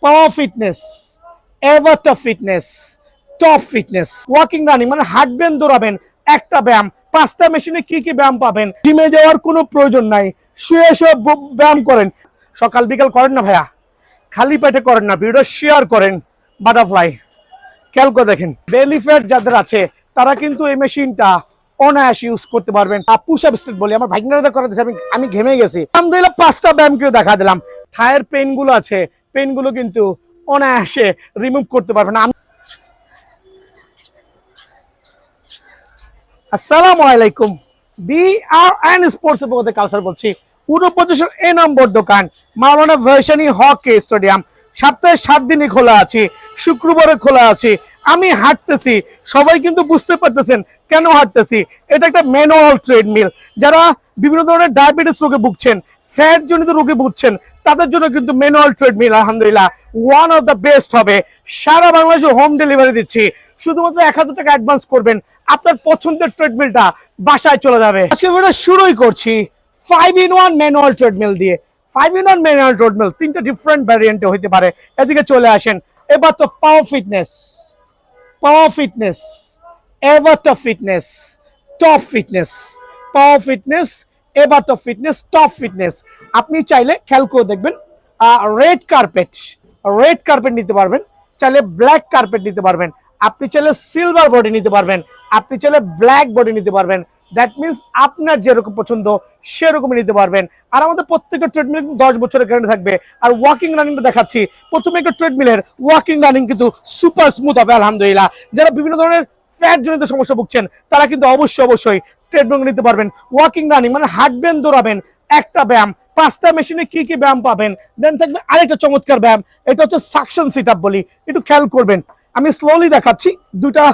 পাওয়ার fitness, এভারটা fitness, top fitness. Walking running মানে হাঁটবেন, দৌড়াবেন, একটা ব্যায়াম। 5টা মেশিনে কি কি ব্যায়াম পাবেন। জিমে যাওয়ার কোনো প্রয়োজন নাই, শুয়ে শুয়ে ব্যায়াম করেন। সকাল বিকাল করেন না ভাইয়া, খালি পেটে করেন না, ভিডিও শেয়ার করেন। বাটারফ্লাই খেয়াল করে দেখেন, বেলি ফ্যাট যাদের আছে তারা কিন্তু এই মেশিনটা অনায়াসে ইউজ করতে পারবেন। পুশ আপ স্টেট বলি, আমার ভাগনারা করে দিয়েছে, আমি ঘেমে গেছি। আলহামদুলিল্লাহ 5টা ব্যায়াম কেউ দেখা দিলাম। থায়ের পেন গুলো আছে, পেন গুলো কিন্তু অনায়াসে রিমুভ করতে পারবেন। আসসালামু আলাইকুম, বিআরএন স্পোর্টস এর পক্ষ থেকে কাউসার বলছি। 49 এ নম্বর দোকান, মাওলানা ভার্সানি হকি স্টেডিয়াম। সপ্তাহে 7 দিনই খোলা আছে, শুক্রবারে খোলা আছে। আমি হাঁটতেছি, সবাই কিন্তু বুঝতে পারতেছেন কেন হাঁটতেছি। এটা একটা ম্যানুয়াল ট্রেডমিল। যারা বিভিন্ন ধরনের ডায়াবেটিস রোগে ভুগছেন, ফ্যাট জনিত রোগে ভুগছেন, তাদের জন্য কিন্তু ম্যানুয়াল ট্রেডমিল আলহামদুলিল্লাহ ওয়ান অফ দ্য বেস্ট হবে। সারা বাংলাদেশে হোম ডেলিভারি দিচ্ছি। শুধুমাত্র 1000 টাকা অ্যাডভান্স করবেন, আপনার পছন্দের ট্রেডমিলটা বাসায় চলে যাবে। আজকে ভিডিও শুরুই করছি 5-in-1 ম্যানুয়াল ট্রেডমিল দিয়ে। 5-in-1 ম্যানুয়াল ট্রেডমিল 3টা ডিফারেন্ট ভ্যারিয়েন্টে হতে পারে। এদিকে চলে আসেন। এবার তো পাওয়ার ফিটনেস, পাওয়ার ফিটনেস, এভারটা fitness, top fitness. Power fitness, এভারটা ফিটনেস, টপ ফিটনেস। আপনি চাইলে খেয়াল করে দেখবেন, রেড কার্পেট, রেড কার্পেট নিতে পারবেন, চাইলে ব্ল্যাক কার্পেট নিতে পারবেন, আপনি চাইলে সিলভার বডি নিতে পারবেন, আপনি চাইলে ব্ল্যাক বডি নিতে পারবেন। দ্যাট মিনস আপনার যেরকম পছন্দ সেরকমই নিতে পারবেন। আর আমাদের প্রত্যেকটা ট্রেডমিল 10 বছরের গ্যারান্টি থাকবে। আর ওয়াকিং রানিংটা দেখাচ্ছি। প্রথমে একটা ট্রেডমিলের ওয়াকিং রানিং কিন্তু সুপার স্মুথ হবে আলহামদুলিল্লাহ। যারা বিভিন্ন ধরনের ফ্যাট জনিত সমস্যা ভুগছেন তারা কিন্তু অবশ্যই ট্রেডমিল নিতে পারবেন। ওয়াকিং রানিং মানে হাঁটবেন, দৌড়াবেন, একটা ব্যায়াম। 5টা মেশিনে কি কি ব্যায়াম পাবেন। দেন থাকবে আরেকটা চমৎকার ব্যায়াম, এটা হচ্ছে সাকশন সিট আপ বলি। একটু খেয়াল করবেন, আমি স্লোলি দেখাচ্ছি। 2টা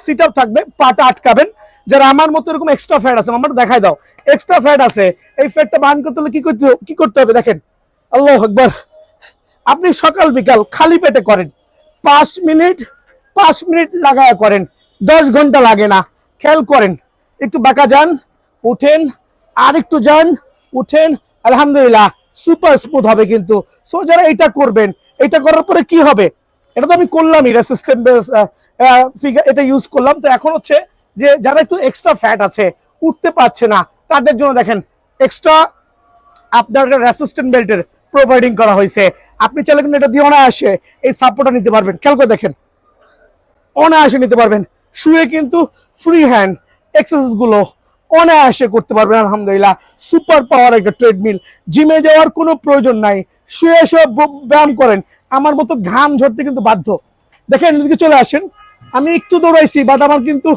সিট আপ থাকবে, পাটা আটকাবেন। যারা আমার মতো এরকম এক্সট্রা ফ্যাট আছে, আমার দেখাই দাও, এক্সট্রা ফ্যাট আছে, এই ফ্যাটটা বার্ন করতে হলে কি করতে হবে দেখেন। আল্লাহু আকবার। আপনি সকাল বিকাল খালি পেটে করেন, 5 মিনিট লাগায়া করেন, 10 ঘন্টা লাগে না। খেয়াল করেন, একটু বাঁকা যান, উঠেন, আর একটু যান, উঠেন। আলহামদুলিল্লাহ সুপার স্মুথ হবে কিন্তু। সো যারা এটা করবেন, এটা করার পরে কি হবে, এটা তো আমি করলামই, রেসিস্ট্যান্ট ফিগার এটা ইউজ করলাম। তো এখন হচ্ছে যে যারা একটু এক্সট্রা ফ্যাট আছে, উঠতে পারছে না, তাদের জন্য দেখেন এক্সট্রা আপনার রেসিস্ট্যান্ট বেল্টের প্রোভাইডিং করা হয়েছে। আপনি চাইলে কিন্তু এটা দিয়ে অনায়াসে এই সাপোর্টটা নিতে পারবেন। খেয়াল করে দেখেন, অনায়াসে নিতে পারবেন। শুয়ে কিন্তু ফ্রি হ্যান্ড এক্সারসাইজ গুলো অনায়াসে করতে পারবেন আলহামদুলিল্লাহ। সুপার পাওয়ার একটা ট্রেডমিল। জিমে যাওয়ার কোনো প্রয়োজন নাই, শুয়ে শুয়ে ব্যায়াম করেন। আমার মতো ঘাম ঝরতে কিন্তু বাধ্য। দেখেন এদিকে চলে আসেন, আমি একটু দৌড়াইছি বাট আমার কিন্তু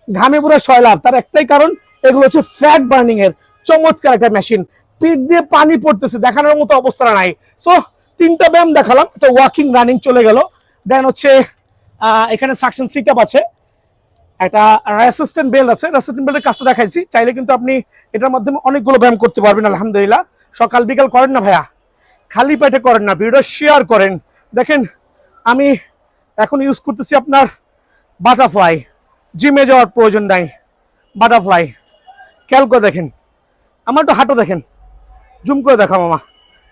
ঘামে পুরো সয়লাভ। তার একটাই কারণ, এগুলো হচ্ছে ফ্যাট বার্নিং এর চমৎকার একটা মেশিন। পিঠ দিয়ে পানি পড়তেছে, দেখানোর মতো অবস্থা নাই। সো 3টা ব্যায়াম দেখালাম, এটা ওয়াকিং রানিং চলে গেল। দেন হচ্ছে এখানে সাকশন সিট আপ আছে, একটা রেসিস্ট্যান্ট বেল্ট আছে। রেসিস্ট্যান্ট বেল্টের কাজটা দেখাইছি। চাইলে কিন্তু আপনি এটার মাধ্যমে অনেকগুলো ব্যায়াম করতে পারবেন আলহামদুলিল্লাহ। সকাল বিকাল করেন না ভাইয়া, খালি পেটে করেন না, ভিডিও শেয়ার করেন। দেখেন আমি এখন ইউজ করতেছি আপনার বাটারফ্লাই। জিমে যাওয়ার প্রয়োজন নাই, বাটারফ্লাই। খেয়াল করে দেখেন, আমার একটু হাঁটো দেখেন, জুম করে দেখাও মামা,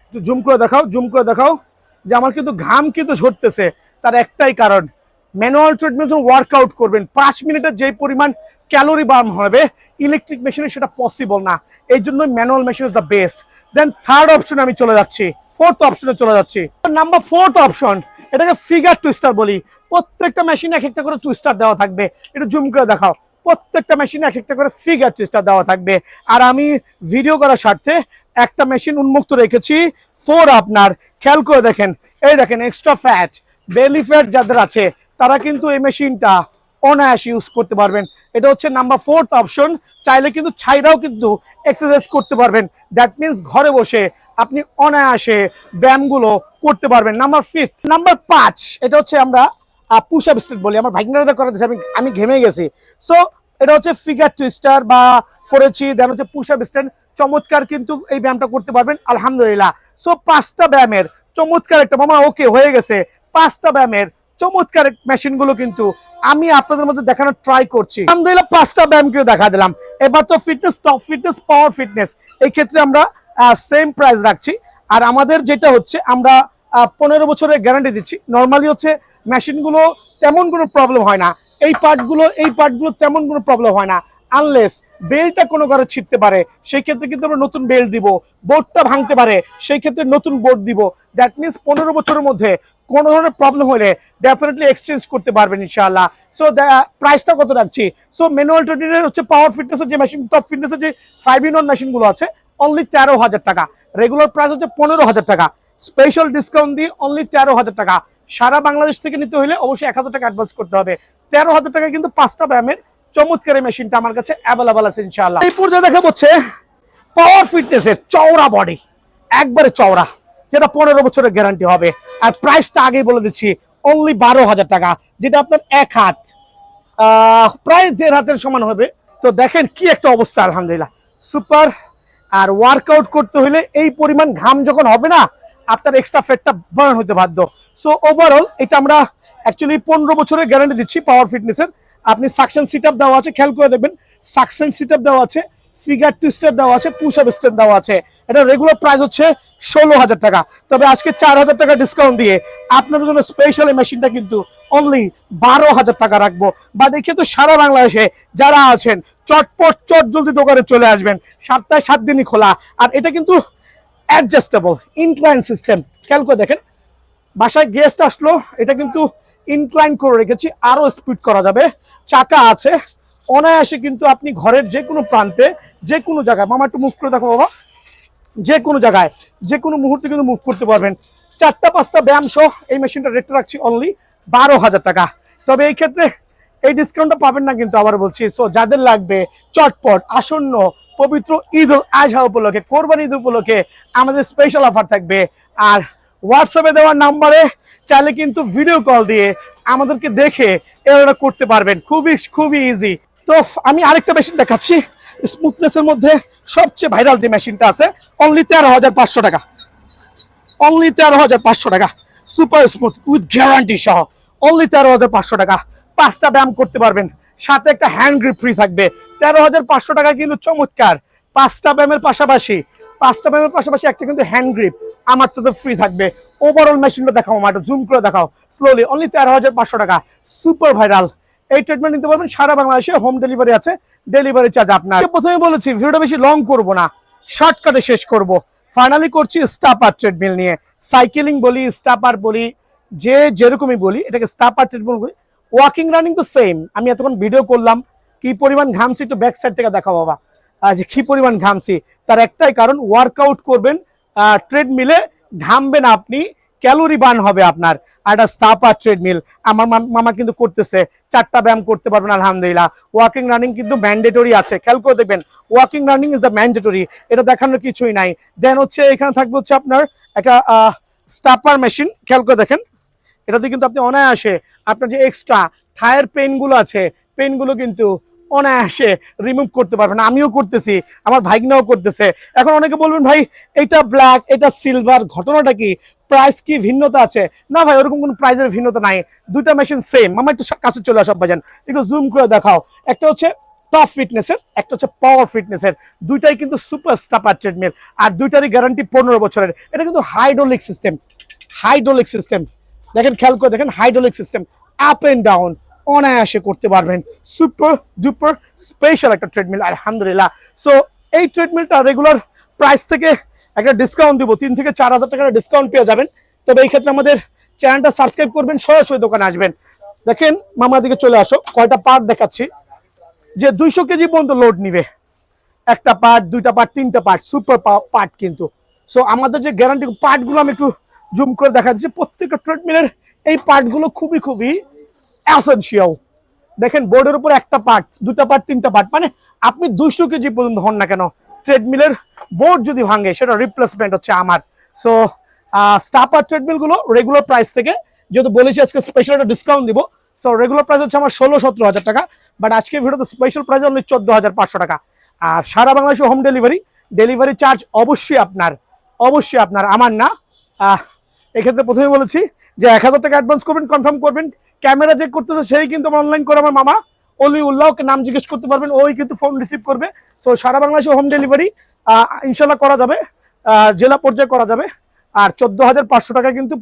একটু জুম করে দেখাও, জুম করে দেখাও যে আমার কিন্তু ঘাম কিন্তু ঝরতেছে। তার একটাই কারণ, ম্যানুয়াল ট্রেডমিল যখন ওয়ার্কআউট করবেন 5 মিনিটের যে পরিমাণ ক্যালোরি বার্ন হবে, ইলেকট্রিক মেশিনে সেটা পসিবল না। এই জন্য manual machine is the best. Then third অপশনে আমি চলে যাচ্ছি, ফোর্থ অপশনে চলে যাচ্ছি। নাম্বার 4th অপশন, এটাকে ফিগার টুইস্টার বলি। প্রত্যেকটা মেশিনে এক একটা করে টুইস্টার দেওয়া থাকবে। একটু জুম করে দেখাও, প্রত্যেকটা মেশিনে এক একটা করে ফিগার টুইস্টার দেওয়া থাকবে। আর আমি ভিডিও করার স্বার্থে একটা মেশিন উন্মুক্ত রেখেছি 4 আপনার। খেয়াল করে দেখেন, এই দেখেন এক্সট্রা ফ্যাট, বেলি ফ্যাট যাদের আছে তারা কিন্তু এই মেশিনটা অনায়াসে ইউজ করতে পারবেন। এটা হচ্ছে নাম্বার 4th অপশন। চাইলে কিন্তু ছাইরাও কিন্তু এক্সারসাইজ করতে পারবেন। দ্যাট মিনস ঘরে বসে আপনি অনায়াসে ব্যায়ামগুলো করতে পারবেন। নাম্বার 5, এটা হচ্ছে আমরা পুশ আপ স্টেট বলি। আমার ভাগনারা করে দিয়েছে, আমি ঘেমে গেছি। সো এটা হচ্ছে ফিগার টুইস্টার বা করেছি। দেন হচ্ছে পুশ আপ স্ট্যান্ড, চমৎকার কিন্তু এই ব্যায়ামটা করতে পারবেন আলহামদুলিল্লাহ। সো 5টা ব্যায়ামের চমৎকার একটা মামা ওকে হয়ে গেছে। 5টা ব্যায়ামের চমৎকার মেশিনগুলো কিন্তু আমি আপনাদের মধ্যে দেখানোর ট্রাই করছি আলহামদুলিল্লাহ। 5টা ব্যায়ামকেও দেখা দিলাম। এবার তো fitness, top fitness, power fitness, এই ক্ষেত্রে আমরা সেম প্রাইস রাখছি। আর আমাদের যেটা হচ্ছে, আমরা 15 বছরের গ্যারান্টি দিচ্ছি। নর্মালি হচ্ছে মেশিনগুলো তেমন কোনো প্রবলেম হয় না, এই পার্টগুলো তেমন কোনো প্রবলেম হয় না, আনলেস বেল্টটা কোনো ঘরে ছিটতে পারে, সেই ক্ষেত্রে কিন্তু আমরা নতুন বেল্ট দিব। বোর্ডটা ভাঙতে পারে, সেই ক্ষেত্রে নতুন বোর্ড দিব। দ্যাট মিনস 15 বছরের মধ্যে কোনো ধরনের প্রবলেম হলে ডেফিনেটলি এক্সচেঞ্জ করতে পারবেন ইনশাআল্লাহ। সো প্রাইসটা কত রাখছি? সো ম্যানুয়াল ট্রেডের হচ্ছে পাওয়ার ফিটনেসের যে মেশিন, টপ ফিটনেসের যে 5-in-1 মেশিনগুলো আছে, অনলি 13,000 টাকা। রেগুলার প্রাইস হচ্ছে 15,000 টাকা, স্পেশাল ডিসকাউন্ট দিয়ে অনলি 13,000 টাকা। সারা বাংলাদেশ থেকে নিতে হলে অবশ্যই 1,000 টাকা অ্যাডভান্স করতে হবে। 13,000 টাকা কিন্তু 5টা ব্যায়ামের চমৎকার মেশিনটা আমার কাছে অ্যাভেলেবল আছে ইনশাআল্লাহ। এই পর্যায়ে দেখা হচ্ছে পাওয়ার ফিটনেসের চওড়া বডি, একবারে চওড়া, যেটা 15 বছরের গ্যারান্টি হবে। আর প্রাইসটা আগেই বলে দিচ্ছি, অনলি 12,000 টাকা, যেটা আপনার এক হাত প্রায় 1.5 হাতের সমান হবে। তো দেখেন কি একটা অবস্থা, আলহামদুলিল্লাহ সুপার। আর ওয়ার্কআউট করতে হলে এই পরিমাণ ঘাম যখন হবে না, আপনার এক্সট্রা ফ্যাটটা বার্ন হতে বাধ্য। সো ওভারঅল এটা আমরা অ্যাকচুয়ালি 15 বছরের গ্যারান্টি দিচ্ছি পাওয়ার ফিটনেসের। আপনি সাকশন সিটআপ দেওয়া আছে, খেয়াল করে দেখবেন, সাকশন সিটআপ দেওয়া আছে, ফিগার টুইস্টার দেওয়া আছে, পুশ আপ স্ট্যান্ড দেওয়া আছে। এটা রেগুলার প্রাইস হচ্ছে 16,000 টাকা। তবে আজকে 4,000 টাকা ডিসকাউন্ট দিয়ে আপনাদের জন্য স্পেশাল এই মেশিনটা কিন্তু অনলি 12,000 টাকা রাখবো। বা দেখে তো সারা বাংলাদেশে যারা আছেন চটপট চট জলদি দোকানে চলে আসবেন, সপ্তাহে 7 দিনই খোলা। আর এটা কিন্তু অ্যাডজাস্টেবল ইনক্লাইন সিস্টেম, খেয়াল করে দেখেন। বাসায় গেস্ট আসলো, এটা কিন্তু ইনক্লাইন করে রেখেছি, আরো স্পিড করা যাবে। চাকা আছে, অনায়াসে কিন্তু আপনি ঘরের যে কোনো প্রান্তে, যে কোনো জায়গায়, মামা একটু মুভ করে দেখো বাবা, যে কোনো জায়গায় যে কোনো মুহূর্তে কিন্তু মুভ করতে পারবেন। 4টা-5টা ব্যায়াম সহ এই মেশিনটা রেট রাখছি অনলি 12,000 টাকা। তবে এই ক্ষেত্রে এই ডিসকাউন্টটা পাবেন না কিন্তু, আবার বলছি। সো যাদের লাগবে চটপট, আসন্ন পবিত্র ঈদ উল আজহা উপলক্ষে, কোরবানি ঈদ উপলক্ষে আমাদের স্পেশাল অফার থাকবে। আর হোয়াটসঅ্যাপে দেওয়ার নাম্বারে চাইলে কিন্তু ভিডিও কল দিয়ে আমাদেরকে দেখে এটা করতে পারবেন, খুবই খুবই ইজি। তো আমি আরেকটা মেশিন দেখাচ্ছি, স্মুথনেসের মধ্যে সবচেয়ে ভাইরাল যে মেশিনটা আছে, অনলি 13,500 টাকা, অনলি 13,500 টাকা, সুপার স্মুথ উইথ গ্যারান্টি সহ অনলি 13,500 টাকা। 5টা ব্যায়াম করতে পারবেন, সাথে একটা হ্যান্ড গ্রিপ ফ্রি থাকবে। 13,500 টাকা কিন্তু চমৎকার। 5টা ব্যায়ামের পাশাপাশি একটা কিন্তু হ্যান্ড গ্রিপ আমার তো ফ্রি থাকবে। ওভারঅল মেশিনটা দেখাও, আমার জুম করে দেখাও স্লোলি, অনলি 13,500 টাকা, সুপার ভাইরাল। এই ট্রিটমেন্ট নিতে পারবেন সারা বাংলাদেশে, হোম ডেলিভারি আছে, ডেলিভারি চার্জ আপনার। প্রথমে বলেছি ভিডিওটা বেশি লং করব না, শর্টকাটে শেষ করব। ফাইনালি করছি স্টাপার ট্রেডমিল নিয়ে। সাইকেলিং বলি, স্টাপার বলি, যে যেরকমই বলি, এটাকে স্টাপার ট্রেডমিল বলি। ওয়াকিং রানিং তো সেম। আমি এতক্ষণ ভিডিও করলাম, কি পরিমাণ ঘামছি একটু ব্যাক সাইড থেকে দেখাও বাবা, যে কি পরিমাণ ঘামছি। তার একটাই কারণ, ওয়ার্কআউট করবেন ট্রেডমিলে, ঘামবেন আপনি, ক্যালোরি বার্ন হবে আপনার। আর একটা স্টাপার ট্রেডমিল আমার মামা কিন্তু করতেছে, 4টা ব্যায়াম করতে পারবেন আলহামদুলিল্লাহ। ওয়াকিং রানিং কিন্তু ম্যান্ডেটরি আছে, খেয়াল করে দেখবেন, walking running is the mandatory, এটা দেখানোর কিছুই নাই। দেন হচ্ছে এখানে থাকবে হচ্ছে আপনার একটা স্টাপার মেশিন, খেয়াল করে দেখেন। এটাতে কিন্তু আপনি অনায়াসে আপনার যে এক্সট্রা থায়ের পেনগুলো আছে, পেনগুলো কিন্তু অনায়াসে রিমুভ করতে পারবেন। আমিও করতেছি, আমার ভাইগনাও করতেছে। এখন অনেকে বলবেন ভাই এটা ব্ল্যাক, এটা সিলভার, ঘটনাটা কি, প্রাইস কি ভিন্নতা আছে? না ভাই, ওরকম কোনো প্রাইসের ভিন্নতা নাই, দুইটা মেশিন সেম। আমার একটু কাছে চলে আসা ভাইজান, একটু জুম করে দেখাও। একটা হচ্ছে টপ ফিটনেসের, একটা হচ্ছে পাওয়ার ফিটনেসের, দুইটাই কিন্তু সুপার স্টাপার ট্রেডমিল, আর দুইটারই গ্যারান্টি 15 বছরের। এটা কিন্তু হাইড্রোলিক সিস্টেম, হাইড্রোলিক সিস্টেম দেখেন, খেয়াল করে দেখেন, hydraulic system, up and down অনায়াসে করতে পারবেন। সুপার ডুপার স্পেশাল একটা ট্রেডমিল আলহামদুলিল্লাহ। সো এই ট্রেডমিলটা রেগুলার প্রাইস থেকে একটা ডিসকাউন্ট দিব, 3 থেকে 4,000 টাকার ডিসকাউন্ট পেয়ে যাবেন। তবে এই ক্ষেত্রে আমাদের চ্যানেলটা সাবস্ক্রাইব করবেন, সরাসরি দোকানে আসবেন। দেখেন মামার দিকে চলে আসো, কয়টা পার্ট দেখাচ্ছি, যে 200 কেজি পর্যন্ত লোড নিবে, একটা পার্ট, দুইটা পার্ট, 3টা পার্ট, সুপার পার্ট কিন্তু। সো আমাদের যে গ্যারান্টি পার্টগুলো আমি একটু জুম করে দেখা দিচ্ছি। প্রত্যেকটা ট্রেডমিলের এই পার্টগুলো খুবই খুবই এসেনশিয়াল। দেখেন বোর্ডের উপর একটা পার্ট, দুটা পার্ট, 3টা পার্ট, মানে আপনি 200 কেজি পর্যন্ত হন না কেন, ট্রেডমিলের বোর্ড যদি ভাঙে সেটা রিপ্লেসমেন্ট হচ্ছে আমার। সো স্টাপার ট্রেডমিলগুলো রেগুলার প্রাইস থেকে, যেহেতু বলেছি আজকে স্পেশাল একটা ডিসকাউন্ট দিব, সো রেগুলার প্রাইস হচ্ছে আমার 16-17 হাজার টাকা, বাট আজকে ভিডিওতে স্পেশাল প্রাইস অনলি 14,500 টাকা। আর সারা বাংলাদেশে হোম ডেলিভারি, ডেলিভারি চার্জ অবশ্যই আপনার, অবশ্যই আপনার, আমার না। এক্ষেত্রে প্রথমে বলেছি যে 1,000 টাকা অ্যাডভান্স করবেন, কনফার্ম করবেন। ক্যামেরা যে করতেছে সেই কিন্তু আমার অনলাইন করে আমার মামা অলি উল্লাহকে নাম জিজ্ঞেস করতে পারবেন, ওই কিন্তু ফোন রিসিভ করবে। সো সারা বাংলাদেশে হোম ডেলিভারি ইনশাল্লাহ করা যাবে, জেলা পর্যায়ে করা যাবে। আর 14,500 টাকা কিন্তু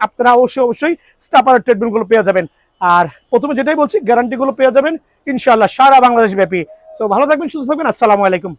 আপনারা অবশ্যই স্টাপার ট্রিটমেন্টগুলো পেয়ে যাবেন। আর প্রথমে যেটাই বলছি, গ্যারান্টিগুলো পেয়ে যাবেন ইনশাআল্লাহ সারা বাংলাদেশ ব্যাপী। সো ভালো থাকবেন, সুস্থ থাকবেন, আসসালামু আলাইকুম।